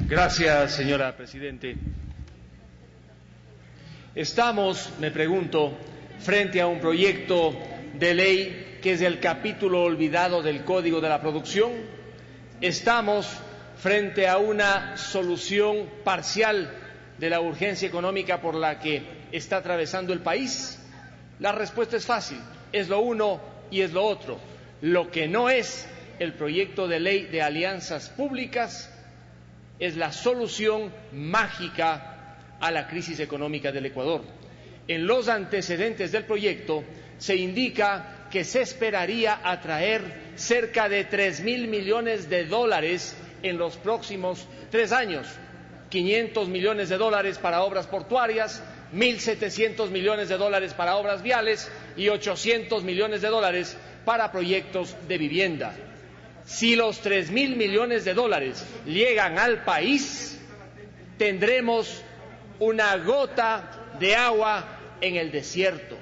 Gracias, señora Presidente. Estamos, me pregunto, frente a un proyecto de ley que es el capítulo olvidado del Código de la Producción. Estamos frente a una solución parcial de la urgencia económica por la que está atravesando el país. La respuesta es fácil, es lo uno y es lo otro. Lo que no es el proyecto de ley de alianzas públicas es la solución mágica a la crisis económica del Ecuador. En los antecedentes del proyecto se indica que se esperaría atraer cerca de 3.000 millones de dólares en los próximos 3 años, 500 millones de dólares para obras portuarias, 1.700 millones de dólares para obras viales y 800 millones de dólares para proyectos de vivienda. Si los 3.000 millones de dólares llegan al país, tendremos una gota de agua en el desierto,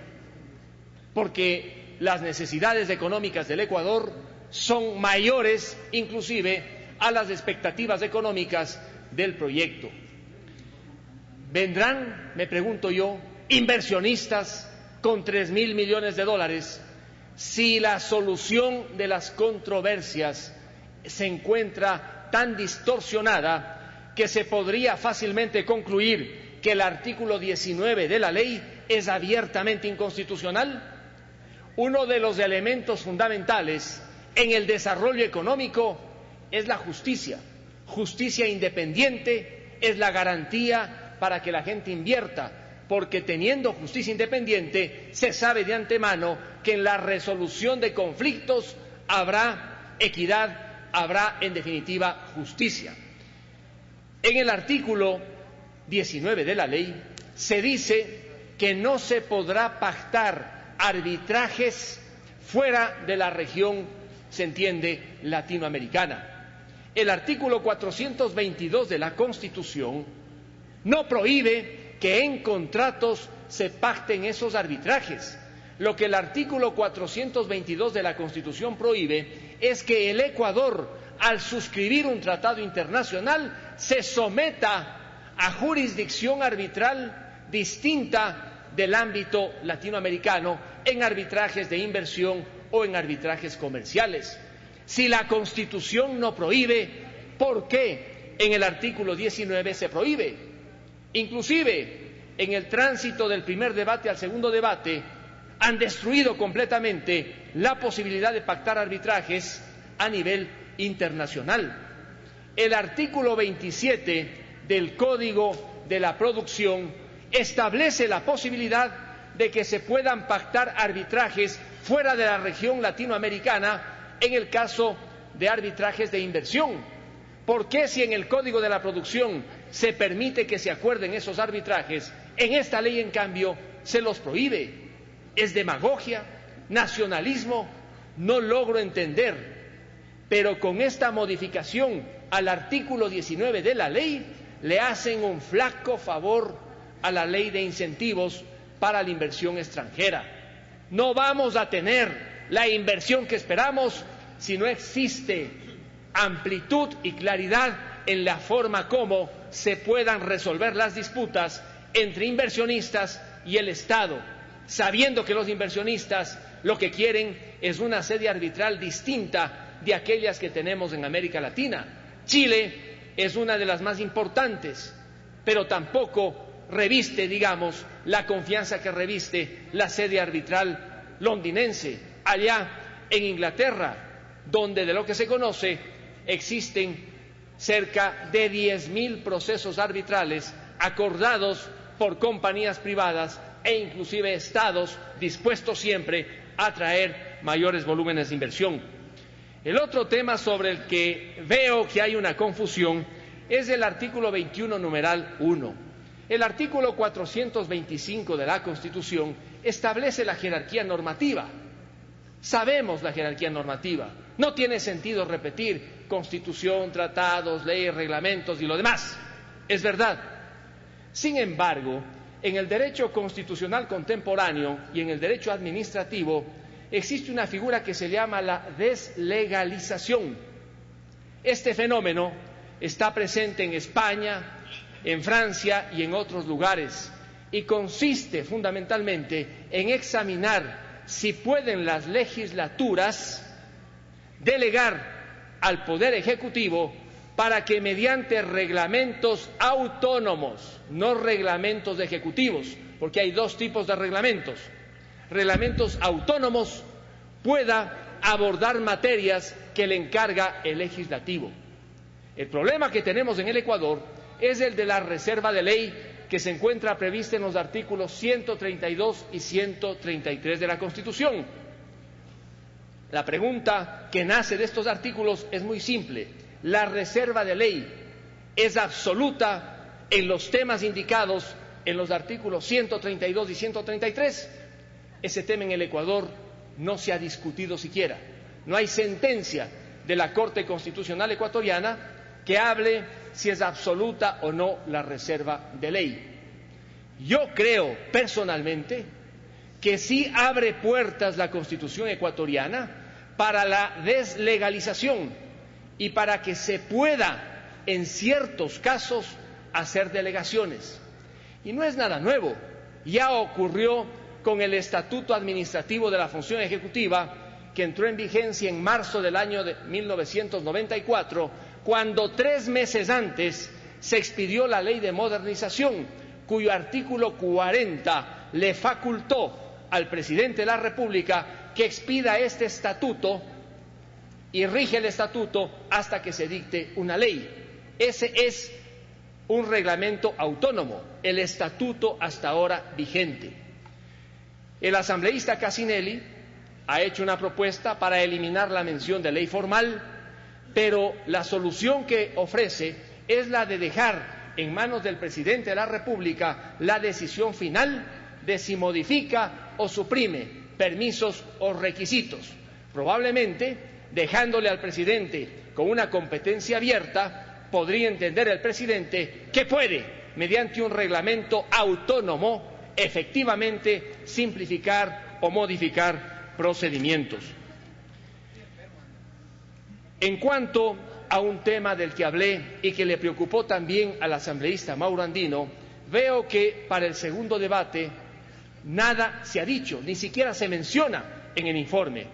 porque las necesidades económicas del Ecuador son mayores inclusive a las expectativas económicas del proyecto. ¿Vendrán, me pregunto yo, inversionistas con 3.000 millones de dólares si la solución de las controversias se encuentra tan distorsionada que se podría fácilmente concluir que el artículo 19 de la ley es abiertamente inconstitucional? Uno de los elementos fundamentales en el desarrollo económico es la justicia. Justicia independiente es la garantía para que la gente invierta, porque teniendo justicia independiente se sabe de antemano que en la resolución de conflictos habrá equidad, habrá en definitiva justicia. En el artículo 19 de la ley se dice que no se podrá pactar arbitrajes fuera de la región, se entiende, latinoamericana. El artículo 422 de la Constitución no prohíbe que en contratos se pacten esos arbitrajes. Lo que el artículo 422 de la Constitución prohíbe es que el Ecuador, al suscribir un tratado internacional, se someta a jurisdicción arbitral distinta del ámbito latinoamericano en arbitrajes de inversión o en arbitrajes comerciales. Si la Constitución no prohíbe, ¿por qué en el artículo 19 se prohíbe? Inclusive, en el tránsito del primer debate al segundo debate, han destruido completamente la posibilidad de pactar arbitrajes a nivel internacional. El artículo 27 del Código de la Producción establece la posibilidad de que se puedan pactar arbitrajes fuera de la región latinoamericana en el caso de arbitrajes de inversión. ¿Por qué si en el Código de la Producción se permite que se acuerden esos arbitrajes, en esta ley en cambio se los prohíbe? ¿Es demagogia? ¿Nacionalismo? No logro entender, pero con esta modificación al artículo 19 de la ley le hacen un flaco favor a la ley de incentivos para la inversión extranjera. No vamos a tener la inversión que esperamos si no existe amplitud y claridad en la forma como se puedan resolver las disputas entre inversionistas y el Estado, sabiendo que los inversionistas lo que quieren es una sede arbitral distinta de aquellas que tenemos en América Latina. Chile es una de las más importantes, pero tampoco reviste, digamos, la confianza que reviste la sede arbitral londinense, allá en Inglaterra, donde de lo que se conoce existen cerca de 10.000 procesos arbitrales acordados por compañías privadas e inclusive estados dispuestos siempre a atraer mayores volúmenes de inversión. El otro tema sobre el que veo que hay una confusión es el artículo 21, numeral 1. El artículo 425 de la Constitución establece la jerarquía normativa. Sabemos la jerarquía normativa. No tiene sentido repetir Constitución, tratados, leyes, reglamentos y lo demás. Es verdad. Sin embargo, en el derecho constitucional contemporáneo y en el derecho administrativo existe una figura que se llama la deslegalización. Este fenómeno está presente en España, en Francia y en otros lugares, y consiste fundamentalmente en examinar si pueden las legislaturas delegar al Poder Ejecutivo para que mediante reglamentos autónomos, no reglamentos ejecutivos, porque hay dos tipos de reglamentos autónomos, pueda abordar materias que le encarga el legislativo. El problema que tenemos en el Ecuador es el de la reserva de ley que se encuentra prevista en los artículos 132 y 133 de la Constitución. La pregunta que nace de estos artículos es muy simple. ¿La reserva de ley es absoluta en los temas indicados en los artículos 132 y 133? Ese tema en el Ecuador no se ha discutido siquiera. No hay sentencia de la Corte Constitucional ecuatoriana que hable si es absoluta o no la reserva de ley. Yo creo personalmente que sí abre puertas la Constitución ecuatoriana para la deslegalización y para que se pueda, en ciertos casos, hacer delegaciones. Y no es nada nuevo, ya ocurrió con el Estatuto Administrativo de la Función Ejecutiva, que entró en vigencia en marzo del año de 1994, cuando 3 meses antes se expidió la Ley de Modernización, cuyo artículo 40 le facultó al presidente de la República que expida este estatuto y rige el estatuto hasta que se dicte una ley. Ese es un reglamento autónomo, el estatuto hasta ahora vigente. El asambleísta Cassinelli ha hecho una propuesta para eliminar la mención de ley formal, pero la solución que ofrece es la de dejar en manos del presidente de la República la decisión final de si modifica o suprime permisos o requisitos. Probablemente, dejándole al presidente con una competencia abierta, podría entender el presidente que puede, mediante un reglamento autónomo, efectivamente simplificar o modificar procedimientos. En cuanto a un tema del que hablé y que le preocupó también al asambleísta Mauro Andino, veo que para el segundo debate nada se ha dicho, ni siquiera se menciona en el informe.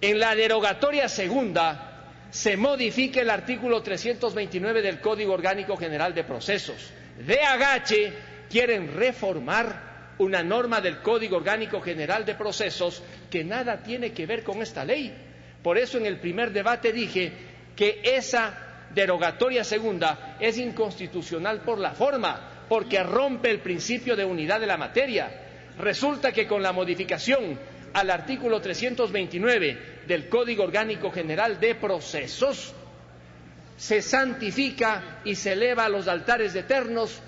En la derogatoria segunda se modifica el artículo 329 del Código Orgánico General de Procesos. De agache quieren reformar una norma del Código Orgánico General de Procesos que nada tiene que ver con esta ley. Por eso en el primer debate dije que esa derogatoria segunda es inconstitucional por la forma, porque rompe el principio de unidad de la materia. Resulta que con la modificación al artículo 329 del Código Orgánico General de Procesos se santifica y se eleva a los altares eternos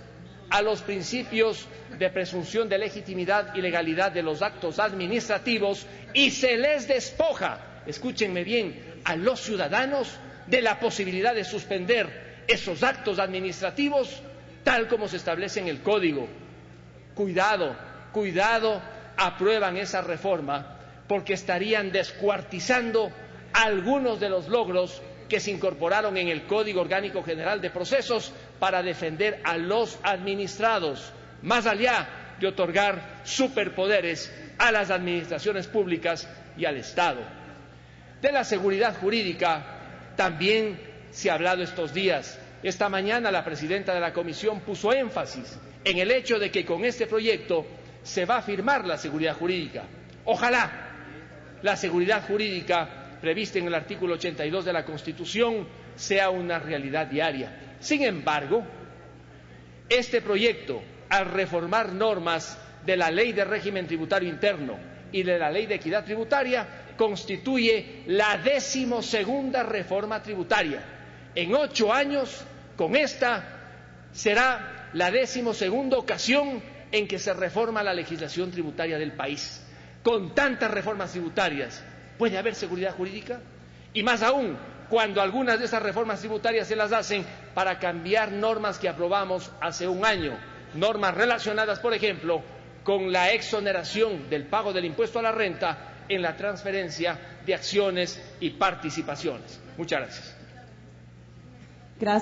a los principios de presunción de legitimidad y legalidad de los actos administrativos y se les despoja, escúchenme bien, a los ciudadanos de la posibilidad de suspender esos actos administrativos tal como se establece en el Código. Cuidado, aprueban esa reforma porque estarían descuartizando algunos de los logros que se incorporaron en el Código Orgánico General de Procesos para defender a los administrados, más allá de otorgar superpoderes a las administraciones públicas y al Estado. De la seguridad jurídica también se ha hablado estos días. Esta mañana la presidenta de la Comisión puso énfasis en el hecho de que con este proyecto se va a firmar la seguridad jurídica. Ojalá la seguridad jurídica prevista en el artículo 82 de la Constitución sea una realidad diaria. Sin embargo, este proyecto, al reformar normas de la Ley de Régimen Tributario Interno y de la Ley de Equidad Tributaria, constituye la 12ª reforma tributaria. En 8 años, con esta, será la 12ª ocasión en que se reforma la legislación tributaria del país. Con tantas reformas tributarias, ¿puede haber seguridad jurídica? Y más aún, cuando algunas de esas reformas tributarias se las hacen para cambiar normas que aprobamos hace un año, normas relacionadas, por ejemplo, con la exoneración del pago del impuesto a la renta en la transferencia de acciones y participaciones. Muchas gracias.